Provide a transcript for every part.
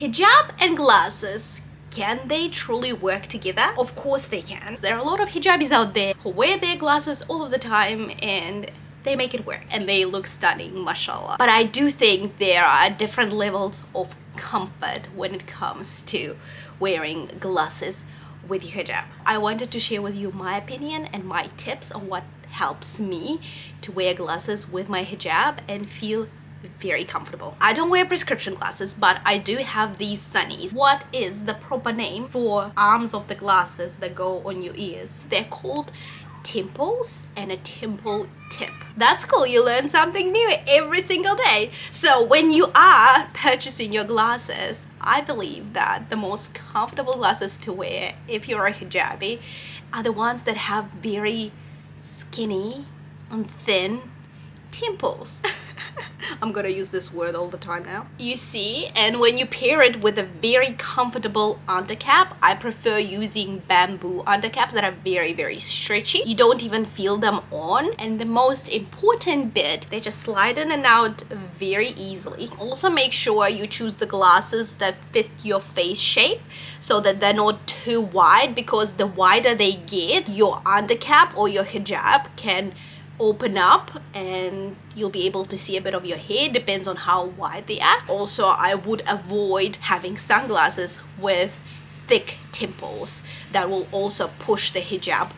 Hijab and glasses, can they truly work together? Of course they can. There are a lot of hijabis out there who wear their glasses all of the time and they make it work and they look stunning, mashallah. But I do think there are different levels of comfort when it comes to wearing glasses with your hijab. I wanted to share with you my opinion and my tips on what helps me to wear glasses with my hijab and feel very comfortable. I don't wear prescription glasses, but I do have these sunnies. What is the proper name for arms of the glasses that go on your ears? They're called temples and a temple tip. That's cool. You learn something new every single day. So when you are purchasing your glasses, I believe that the most comfortable glasses to wear if you're a hijabi are the ones that have very skinny and thin temples. I'm gonna use this word all the time now. You see, and when you pair it with a very comfortable undercap, I prefer using bamboo undercaps that are very stretchy. You don't even feel them on. And the most important bit, they just slide in and out very easily. Also make sure you choose the glasses that fit your face shape so that they're not too wide, because the wider they get, your undercap or your hijab can open up and you'll be able to see a bit of your hair. Depends on how wide they are. Also, I would avoid having sunglasses with thick temples. That will also push the hijab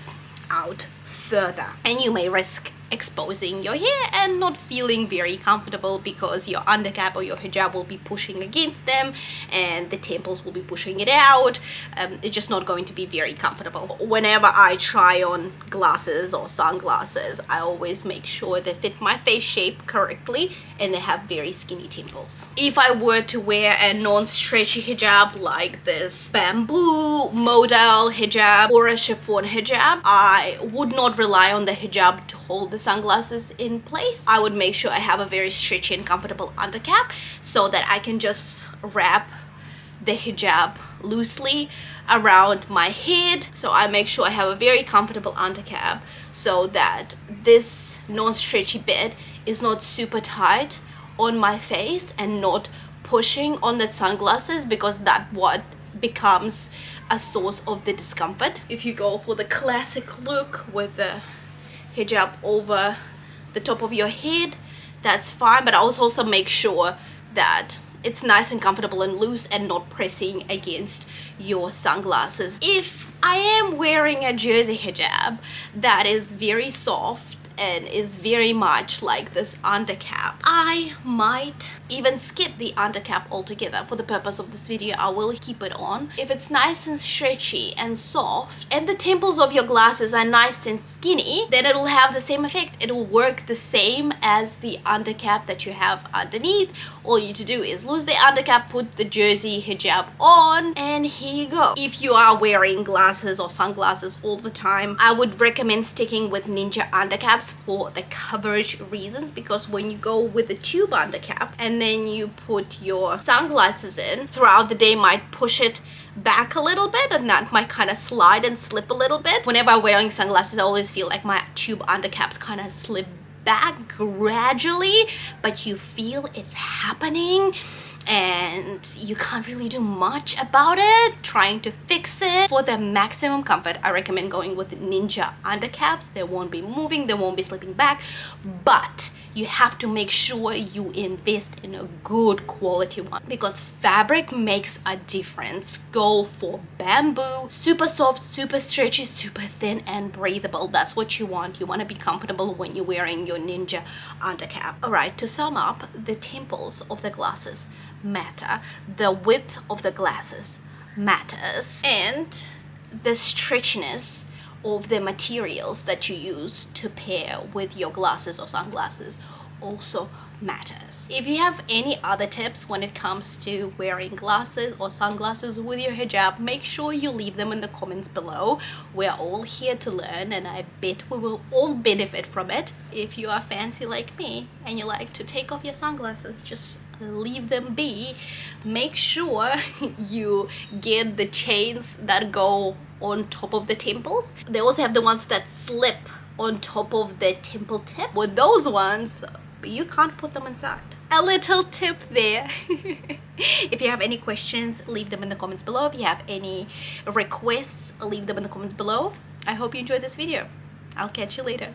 out further, and you may risk exposing your hair and not feeling very comfortable because your undercap or your hijab will be pushing against them and the temples will be pushing it out. It's just not going to be very comfortable. Whenever I try on glasses or sunglasses, I always make sure they fit my face shape correctly and they have very skinny temples. If I were to wear a non-stretchy hijab like this bamboo modal hijab or a chiffon hijab, I would not rely on the hijab to hold the sunglasses in place. I would make sure I have a very stretchy and comfortable undercap so that I can just wrap the hijab loosely around my head. So I make sure I have a very comfortable undercap so that this non-stretchy bit is not super tight on my face and not pushing on the sunglasses, because that's what becomes a source of the discomfort. If you go for the classic look with the hijab over the top of your head, that's fine, but I also make sure that it's nice and comfortable and loose and not pressing against your sunglasses. If I am wearing a jersey hijab that is very soft and is very much like this undercap, I might even skip the undercap altogether. For the purpose of this video, I will keep it on. If it's nice and stretchy and soft and the temples of your glasses are nice and skinny, then it'll have the same effect. It'll work the same as the undercap that you have underneath. All you need to do is lose the undercap, put the jersey hijab on, and here you go. If you are wearing glasses or sunglasses all the time, I would recommend sticking with ninja undercaps for the coverage reasons, because when you go with the tube undercap and then you put your sunglasses in throughout the day, might push it back a little bit and that might kind of slide and slip a little bit. Whenever I'm wearing sunglasses, I always feel like my tube undercaps kind of slip back gradually, but you feel it's happening and you can't really do much about it, trying to fix it. For the maximum comfort, I recommend going with ninja undercaps. They won't be moving, they won't be slipping back, but you have to make sure you invest in a good quality one, because fabric makes a difference. Go for bamboo, super soft, super stretchy, super thin and breathable. That's what you want. You want to be comfortable when you're wearing your ninja undercap. All right, to sum up, the temples of the glasses matter, the width of the glasses matters, and the stretchiness of the materials that you use to pair with your glasses or sunglasses also matters. If you have any other tips when it comes to wearing glasses or sunglasses with your hijab, make sure you leave them in the comments below. We're all here to learn and I bet we will all benefit from it. If you are fancy like me and you like to take off your sunglasses, just leave them be. Make sure you get the chains that go on top of the temples. They also have the ones that slip on top of the temple tip. With those ones, but you can't put them inside. A little tip there. If you have any questions, leave them in the comments below. If you have any requests, leave them in the comments below. I hope you enjoyed this video. I'll catch you later.